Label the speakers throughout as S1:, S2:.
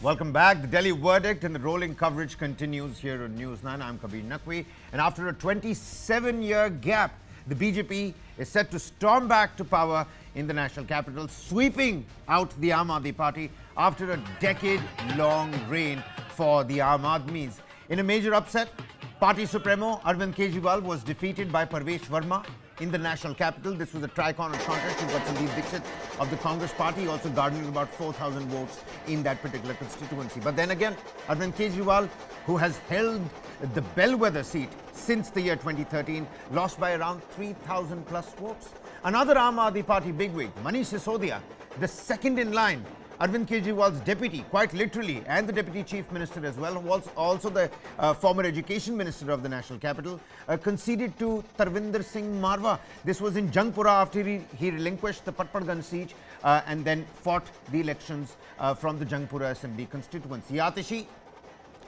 S1: Welcome back. The Delhi verdict and the rolling coverage continues here on News9. I'm Kabir Naqvi. And after a 27-year gap, the BJP is set to storm back to power in the national capital, sweeping out the Aam Aadmi Party after a decade-long reign for the Aam Aadmis. In a major upset, Party Supremo Arvind Kejriwal was defeated by Parvesh Verma in the national capital. This was a tri-corner contest. You've got Sandeep Dixit of the Congress party also garnering about 4,000 votes in that particular constituency. But then again, Arvind Kejriwal, who has held the bellwether seat since the year 2013, lost by around 3,000 plus votes. Another Aam Aadmi Party bigwig, Manish Sisodia, the second in line, Arvind Kejriwal's deputy, quite literally, and the deputy chief minister as well, who was also the former education minister of the national capital, conceded to Tarvinder Singh Marwa. This was in Jangpura after he relinquished the Patparganj siege and then fought the elections from the Jangpura assembly constituency. Atishi,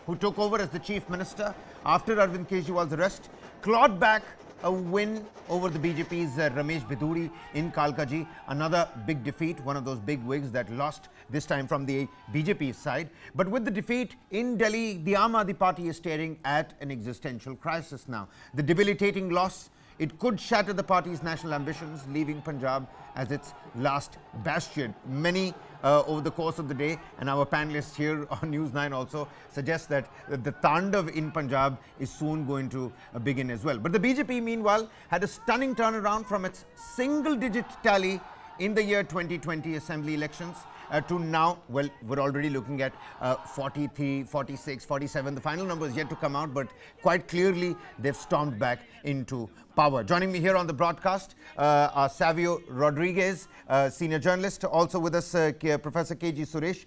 S1: who took over as the chief minister after Arvind Kejriwal's arrest, clawed back a win over the BJP's Ramesh Biduri in Kalkaji. Another big defeat, one of those big wigs that lost this time from the BJP side. But with the defeat in Delhi, the Aam Aadmi Party is staring at an existential crisis now. The debilitating loss, it could shatter the party's national ambitions, leaving Punjab as its last bastion. Many over the course of the day, and our panelists here on News9 also suggest that the Tandav in Punjab is soon going to begin as well. But the BJP, meanwhile, had a stunning turnaround from its single-digit tally in the year 2020 assembly elections to now, well, we're already looking at 43, 46, 47. The final number is yet to come out, but quite clearly they've stormed back into power. Joining me here on the broadcast are Savio Rodriguez, senior journalist. Also with us, Professor K.G. Suresh,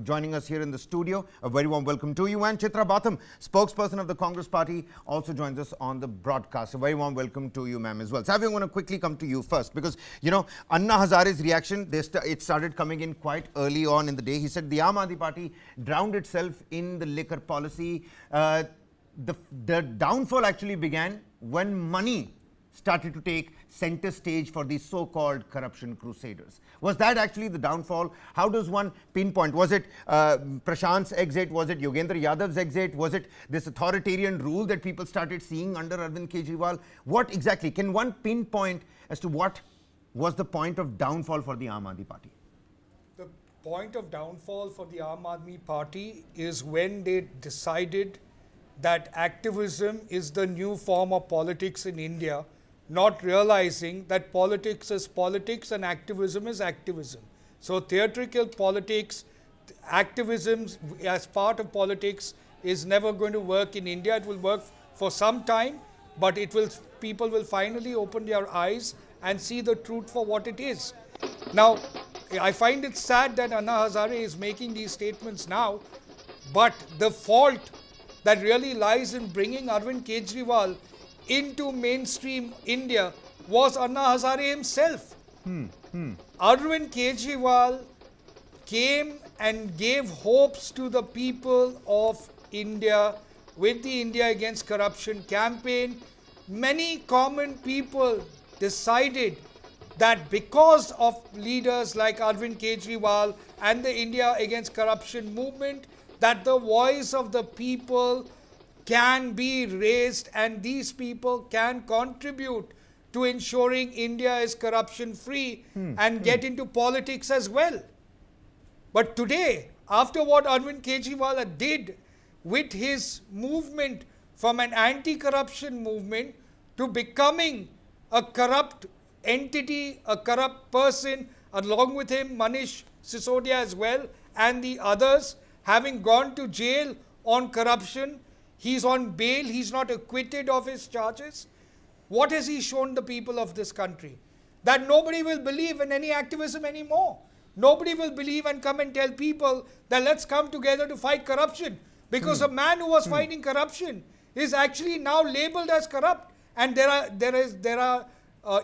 S1: joining us here in the studio. A very warm welcome to you. And Chitra Batham, spokesperson of the Congress Party, also joins us on the broadcast. A very warm welcome to you, ma'am, as well. Savio, I'm going to quickly come to you first because, you know, Anna Hazare's reaction, it started coming in quite early on in the day. He said the Aam Aadmi Party drowned itself in the liquor policy. The downfall actually began when money started to take center stage for these so-called corruption crusaders. Was that actually the downfall? How does one pinpoint? Was it Prashant's exit? Was it Yogendra Yadav's exit? Was it this authoritarian rule that people started seeing under Arvind Kejriwal? What exactly? Can one pinpoint as to what was the point of downfall for the Aam Aadmi Party?
S2: The point of downfall for the Aam Aadmi Party is when they decided that activism is the new form of politics in India, not realizing that politics is politics and activism is activism. So theatrical politics, activism as part of politics is never going to work in India. It will work for some time, but people will finally open their eyes and see the truth for what it is. Now, I find it sad that Anna Hazare is making these statements now, but the fault that really lies in bringing Arvind Kejriwal into mainstream India was Anna Hazare himself. Arvind Kejriwal came and gave hopes to the people of India with the India Against Corruption campaign. Many common people decided that because of leaders like Arvind Kejriwal and the India Against Corruption movement, that the voice of the people can be raised and these people can contribute to ensuring India is corruption free and get into politics as well. But today, after what Arvind Kejriwal did with his movement from an anti-corruption movement to becoming a corrupt entity, a corrupt person, along with him Manish Sisodia as well and the others, having gone to jail on corruption, he's on bail, he's not acquitted of his charges. What has he shown the people of this country? That nobody will believe in any activism anymore. Nobody will believe and come and tell people that let's come together to fight corruption. Because a man who was fighting corruption is actually now labeled as corrupt. And there are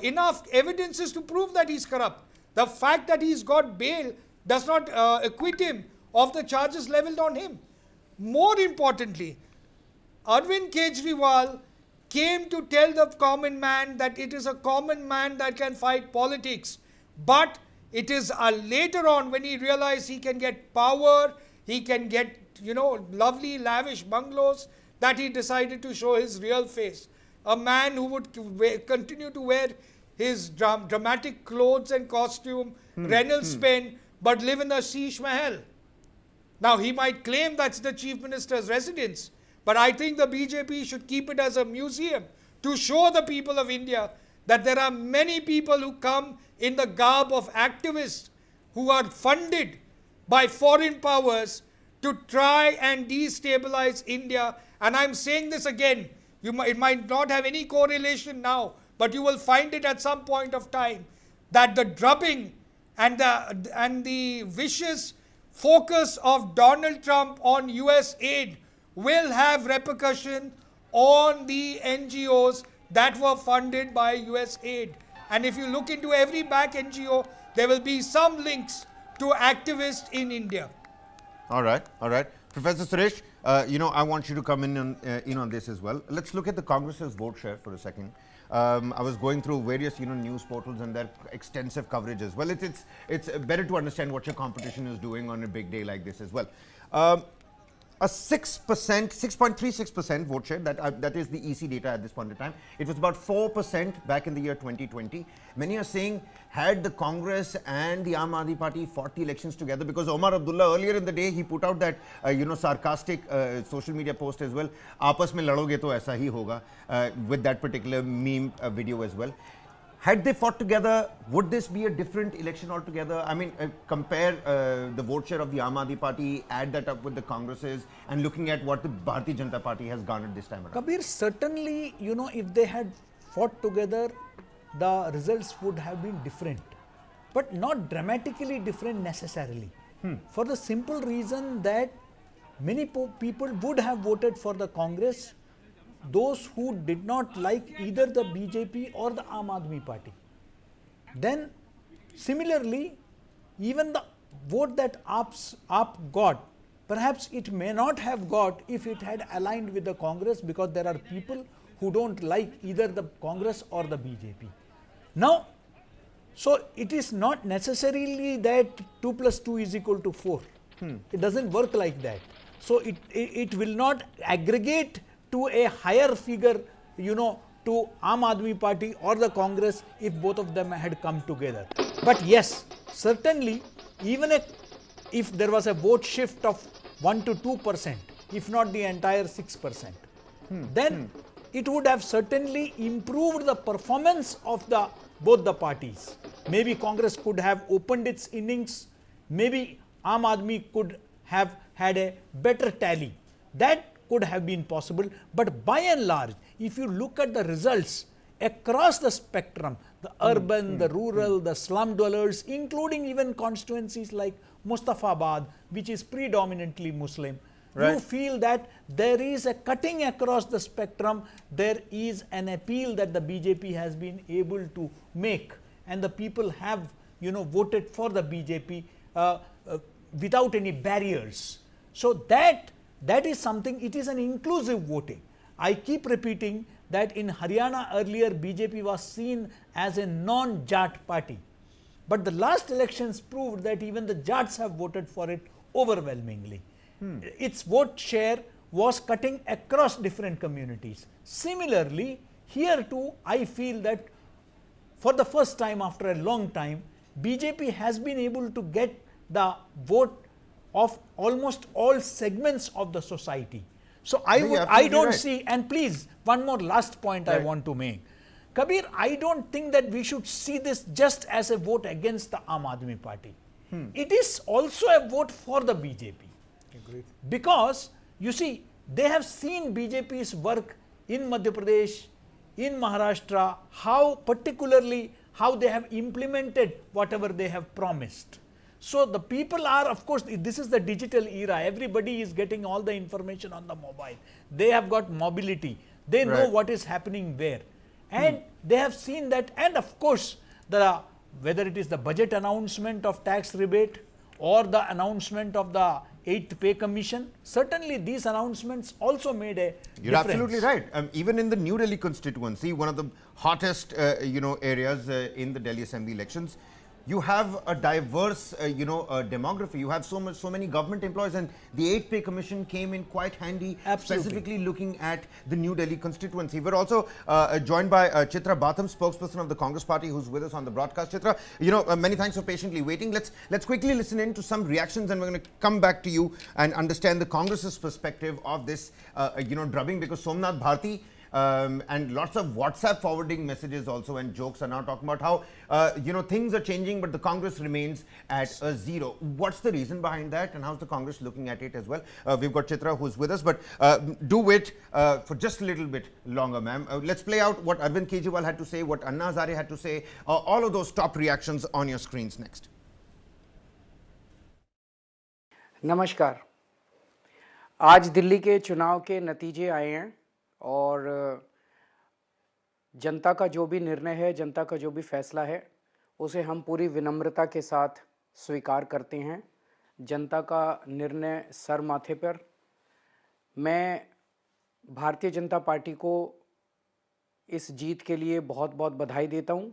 S2: enough evidences to prove that he's corrupt. The fact that he's got bail does not acquit him of the charges leveled on him. More importantly, Arvind Kejriwal came to tell the common man that it is a common man that can fight politics. But it is later on when he realized he can get power, he can get, lovely, lavish bungalows, that he decided to show his real face. A man who would continue to wear his dramatic clothes and costume, Reynolds pen, but live in a Sheesh Mahal. Now, he might claim that's the Chief Minister's residence, but I think the BJP should keep it as a museum to show the people of India that there are many people who come in the garb of activists who are funded by foreign powers to try and destabilize India. And I'm saying this again, it might not have any correlation now, but you will find it at some point of time, that the drubbing and the vicious focus of Donald Trump on US aid will have repercussion on the NGOs that were funded by US aid. And if you look into every back NGO, there will be some links to activists in India.
S1: All right, all right. Professor Suresh, I want you to come in on this as well. Let's look at the Congress's vote share for a second. I was going through various news portals and their extensive coverage as well. It's better to understand what your competition is doing on a big day like this as well. A 6.36% vote share, that is the EC data at this point in time. It was about 4% back in the year 2020. Many are saying, had the Congress and the Aam Aadmi Party fought the elections together, because Omar Abdullah earlier in the day, he put out that, sarcastic social media post as well, aapas mein ladoge to aisa hi hoga, with that particular meme video as well. Had they fought together, would this be a different election altogether? I mean, compare the vote share of the Aam Aadmi Party, add that up with the Congresses, and looking at what the Bharatiya Janata Party has garnered this time around.
S3: Kabir, certainly, if they had fought together, the results would have been different, but not dramatically different necessarily. For the simple reason that many people would have voted for the Congress, those who did not like either the BJP or the Aam Aadmi Party. Then similarly, even the vote that AAP got, perhaps it may not have got if it had aligned with the Congress, because there are people who don't like either the Congress or the BJP. Now, so it is not necessarily that 2 plus 2 is equal to 4. It doesn't work like that. So it will not aggregate to a higher figure, to Aam Aadmi Party or the Congress if both of them had come together. But yes, certainly, even if there was a vote shift of 1 to 2%, if not the entire 6%, then it would have certainly improved the performance of both the parties. Maybe Congress could have opened its innings, maybe Aam Aadmi could have had a better tally. That could have been possible, but by and large, if you look at the results across the spectrum, the urban, the rural, the slum dwellers, including even constituencies like Mustafabad, which is predominantly Muslim, you feel that there is a cutting across the spectrum, there is an appeal that the BJP has been able to make, and the people have, voted for the BJP without any barriers. So that is something, it is an inclusive voting. I keep repeating that in Haryana earlier, BJP was seen as a non-Jat party. But the last elections proved that even the Jats have voted for it overwhelmingly. Its vote share was cutting across different communities. Similarly, here too, I feel that for the first time after a long time, BJP has been able to get the vote of almost all segments of the society. So I don't see, and please, one more last point I want to make. Kabir, I don't think that we should see this just as a vote against the Aam Aadmi Party. It is also a vote for the BJP.
S2: Agreed.
S3: Because, you see, they have seen BJP's work in Madhya Pradesh, in Maharashtra, particularly how they have implemented whatever they have promised. So the people are, of course, this is the digital era. Everybody is getting all the information on the mobile. They have got mobility. They know what is happening where. And they have seen that, and of course, whether it is the budget announcement of tax rebate or the announcement of the 8th Pay Commission, certainly these announcements also made a
S1: You're
S3: difference.
S1: absolutely right. Even in the New Delhi constituency, one of the hottest, areas in the Delhi Assembly elections, you have a diverse, demography. You have so many government employees, and the 8 Pay Commission came in quite handy,
S3: Absolutely.
S1: specifically looking at the New Delhi constituency. We're also joined by Chitra Batham, spokesperson of the Congress Party, who's with us on the broadcast. Chitra, many thanks for patiently waiting. Let's quickly listen in to some reactions, and we're going to come back to you and understand the Congress's perspective of this, drubbing, because Somnath Bharti and lots of WhatsApp forwarding messages also and jokes are now talking about how, things are changing, but the Congress remains at a zero. What's the reason behind that, and how's the Congress looking at it as well? We've got Chitra who's with us, but do wait for just a little bit longer, ma'am. Let's play out what Arvind Kejriwal had to say, what Anna Hazare had to say, all of those top reactions on your screens next.
S4: नमस्कार। आज दिल्ली के चुनाव के नतीजे आए हैं और जनता का जो भी निर्णय है, जनता का जो भी फैसला है, उसे हम पूरी विनम्रता के साथ स्वीकार करते हैं। जनता का निर्णय सर माथे पर। मैं भारतीय जनता पार्टी को इस जीत के लिए बहुत बहुत बधाई देता हूं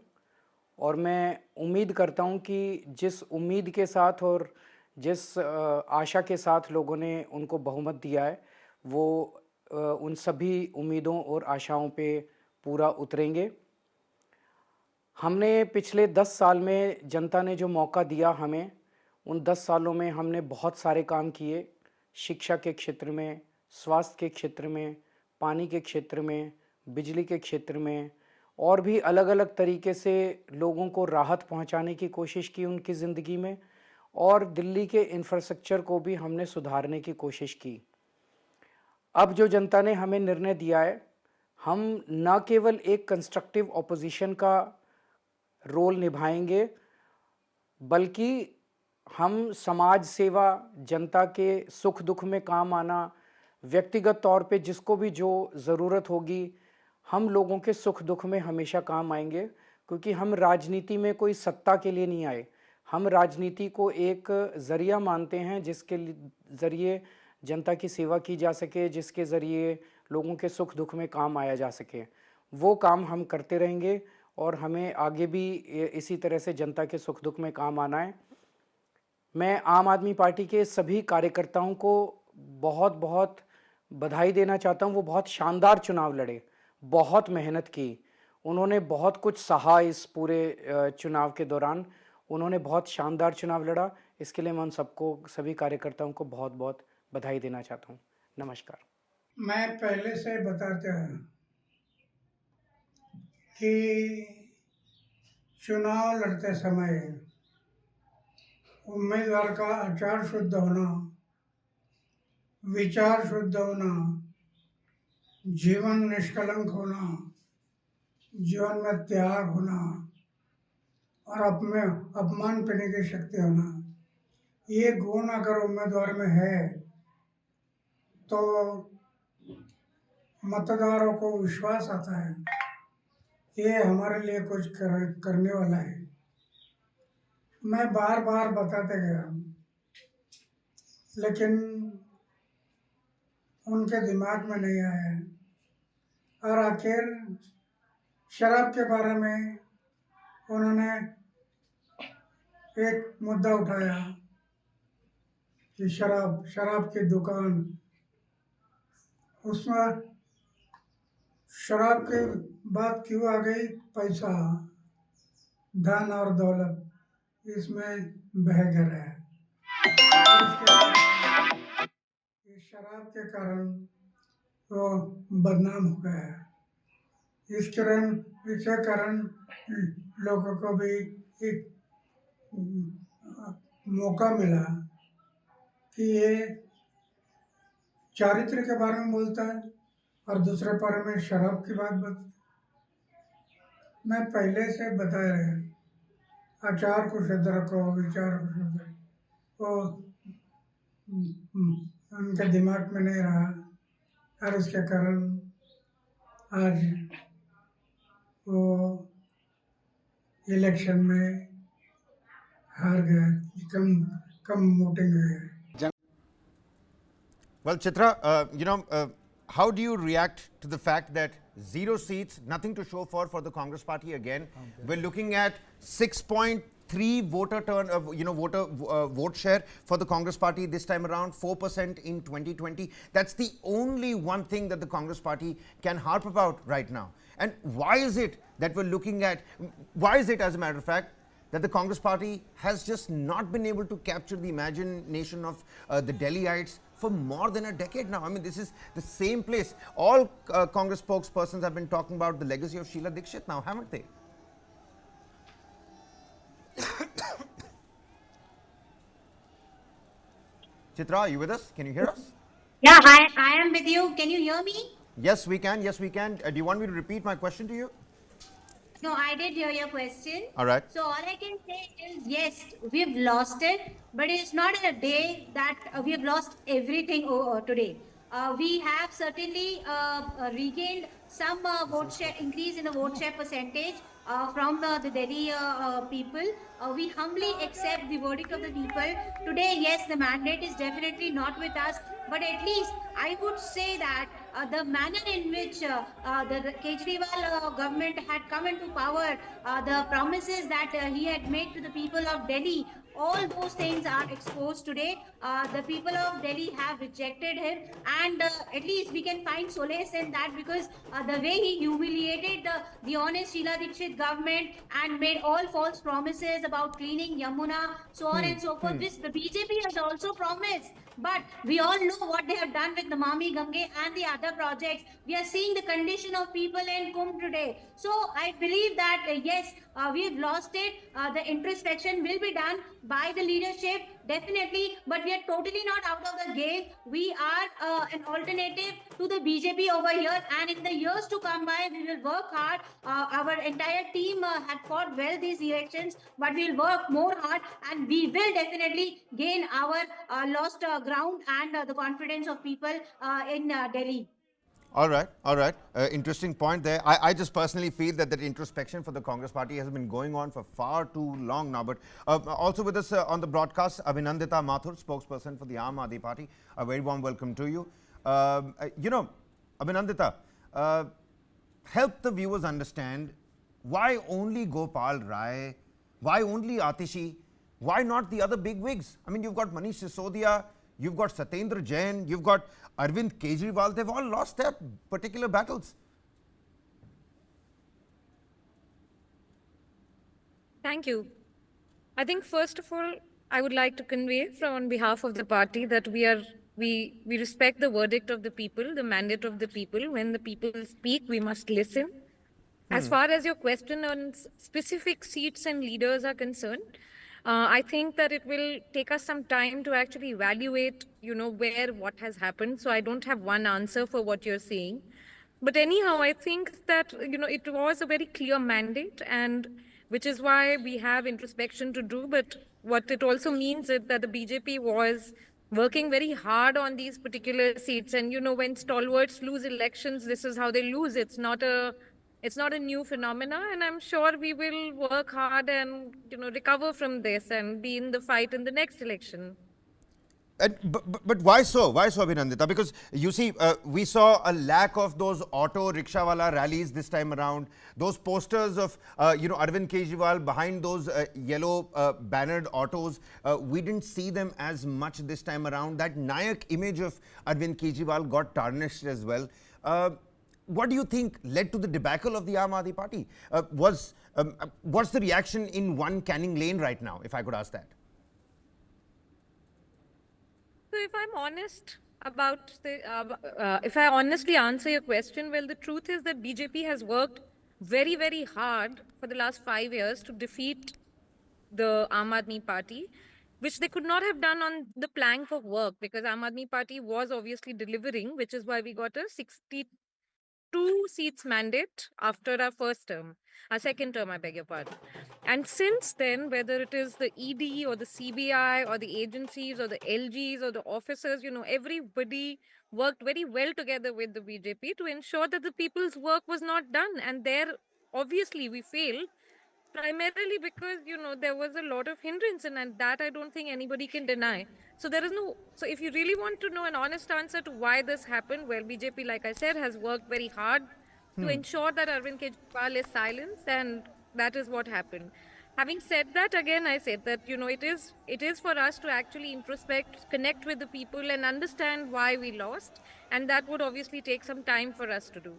S4: और मैं उम्मीद करता हूं कि जिस उम्मीद के साथ और जिस आशा के साथ लोगों ने उनको बहुमत दिया है, वो उन सभी उम्मीदों और आशाओं पे पूरा उतरेंगे। हमने पिछले 10 साल में जनता ने जो मौका दिया हमें, उन 10 सालों में हमने बहुत सारे काम किए। शिक्षा के क्षेत्र में, स्वास्थ्य के क्षेत्र में, पानी के क्षेत्र में, बिजली के क्षेत्र में और भी अलग अलग तरीके से लोगों को राहत पहुंचाने की कोशिश की उनकी ज़िंदगी में, और दिल्ली के इंफ्रास्ट्रक्चर को भी हमने सुधारने की कोशिश की। अब जो जनता ने हमें निर्णय दिया है, हम न केवल एक कंस्ट्रक्टिव ऑपोजिशन का रोल निभाएंगे, बल्कि हम समाज सेवा, जनता के सुख दुख में काम आना, व्यक्तिगत तौर पे जिसको भी जो ज़रूरत होगी, हम लोगों के सुख दुख में हमेशा काम आएंगे। क्योंकि हम राजनीति में कोई सत्ता के लिए नहीं आए, हम राजनीति को एक ज़रिया मानते हैं जिसके ज़रिए जनता की सेवा की जा सके, जिसके ज़रिए लोगों के सुख दुख में काम आया जा सके। वो काम हम करते रहेंगे और हमें आगे भी इसी तरह से जनता के सुख दुख में काम आना है। मैं आम आदमी पार्टी के सभी कार्यकर्ताओं को बहुत बहुत बधाई देना चाहता हूं। वो बहुत शानदार चुनाव लड़े, बहुत मेहनत की, उन्होंने बहुत कुछ सहा इस पूरे चुनाव के दौरान। उन्होंने बहुत शानदार चुनाव लड़ा। इसके लिए मैं उन सबको, सभी कार्यकर्ताओं को बहुत बहुत बधाई देना चाहता हूं। नमस्कार।
S5: मैं पहले से बताता हूं कि चुनाव लड़ते समय उम्मीदवार का आचार शुद्ध होना, विचार शुद्ध होना, जीवन निष्कलंक होना, जीवन में त्याग होना और अपमान करने की शक्ति होना, ये गुण अगर उम्मीदवार में है तो मतदारों को विश्वास आता है ये हमारे लिए कुछ करने वाला है। मैं बार बार बताते गया, लेकिन उनके दिमाग में नहीं आया है। और आखिर शराब के बारे में उन्होंने एक मुद्दा उठाया कि शराब की दुकान, उसमें शराब की बात क्यों आ गई? पैसा, धन और दौलत इसमें बह गया है। इस शराब के कारण वो बदनाम हो गया है। इसके कारण लोगों को भी एक मौका मिला कि ये चारित्र के बारे में बोलता है और दूसरे बारे में शराब की बात बता। मैं पहले से बता रहा, आचार को शुद्ध रखो, विचार को शुद्ध रखो, वो उनके दिमाग में नहीं रहा और उसके कारण आज वो इलेक्शन में हार गए, कम वोटिंग हुई।
S1: Well, Chitra, how do you react to the fact that 0 seats, nothing to show for the Congress party again? We're looking at 6.3 0.3 vote share for the Congress party this time around, 4% in 2020. That's the only one thing that the Congress party can harp about right now. And why is it that we're looking at, why is it, as a matter of fact, that the Congress party has just not been able to capture the imagination of the Delhiites for more than a decade now? I mean, this is the same place. All Congress spokespersons have been talking about the legacy of Sheila Dikshit now, haven't they? Chitra, are you with us? Can you hear us?
S6: Yeah, I am with you. Can you hear me?
S1: Yes, we can. Yes, we can. Do you want me to repeat my question to you?
S6: No, I did hear your question.
S1: All right.
S6: So all I can say is, yes, we've lost it, but it's not in a day that we have lost everything today. We have certainly regained some vote share, increase in the vote share percentage from the Delhi people. We humbly accept the verdict of the people. Today, yes, the mandate is definitely not with us, but at least I would say that the manner in which the Kejriwal government had come into power, the promises that he had made to the people of Delhi, all those things are exposed today. The people of Delhi have rejected him, and at least we can find solace in that, because the way he humiliated the honest Sheila Dikshit government and made all false promises about cleaning Yamuna, so on and so forth. This the BJP has also promised, but we all know what they have done with the Mami Gange and the other projects. We are seeing the condition of people in Kumbh today. So I believe that yes, we've lost it. The introspection will be done by the leadership, definitely, but we are totally not out of the game. We are an alternative to the BJP over here, and in the years to come by, we will work hard. Our entire team had fought well these elections, but we'll work more hard, and we will definitely gain our lost ground and the confidence of people in Delhi.
S1: All right, all right. Interesting point there. I just personally feel that introspection for the Congress party has been going on for far too long now. But also with us on the broadcast, Abhinandita Mathur, spokesperson for the Aam Aadmi Party. A very warm welcome to you. Abhinandita, help the viewers understand why only Gopal Rai, why only Atishi, why not the other big wigs? I mean, you've got Manish Sisodia, you've got Satyendra Jain, you've got Arvind Kejriwal. They've all lost their particular battles.
S7: Thank you. I think first of all, I would like to convey from on behalf of the party that we respect the verdict of the people, the mandate of the people. When the people speak, we must listen. As far as your question on specific seats and leaders are concerned, I think that it will take us some time to actually evaluate, where what has happened. So I don't have one answer for what you're saying. But anyhow, I think that, it was a very clear mandate, and which is why we have introspection to do. But what it also means is that the BJP was working very hard on these particular seats. And, when stalwarts lose elections, this is how they lose. It's not a new phenomena, and I'm sure we will work hard and recover from this and be in the fight in the next election.
S1: But why so? Why so, Abhinandita? Because you see, we saw a lack of those auto rickshawala rallies this time around. Those posters of Arvind Kejriwal behind those yellow bannered autos, we didn't see them as much this time around. That Nayak image of Arvind Kejriwal got tarnished as well. What do you think led to the debacle of the Aam Aadmi Party? What's the reaction in one Canning Lane right now, if I could ask that?
S7: So if I'm honest about if I honestly answer your question, well, the truth is that BJP has worked very, very hard for the last 5 years to defeat the Aam Aadmi Party, which they could not have done on the plank of work, because Aam Aadmi Party was obviously delivering, which is why we got a 62 seats mandate after our second term, I beg your pardon. And since then, whether it is the ED or the CBI or the agencies or the LGs or the officers, everybody worked very well together with the BJP to ensure that the people's work was not done. And there, obviously, we failed. Primarily because, there was a lot of hindrance, and that I don't think anybody can deny. So so if you really want to know an honest answer to why this happened, well, BJP, like I said, has worked very hard to ensure that Arvind Kejriwal is silenced, and that is what happened. Having said that, again, I said that, it is for us to actually introspect, connect with the people, and understand why we lost. And that would obviously take some time for us to do.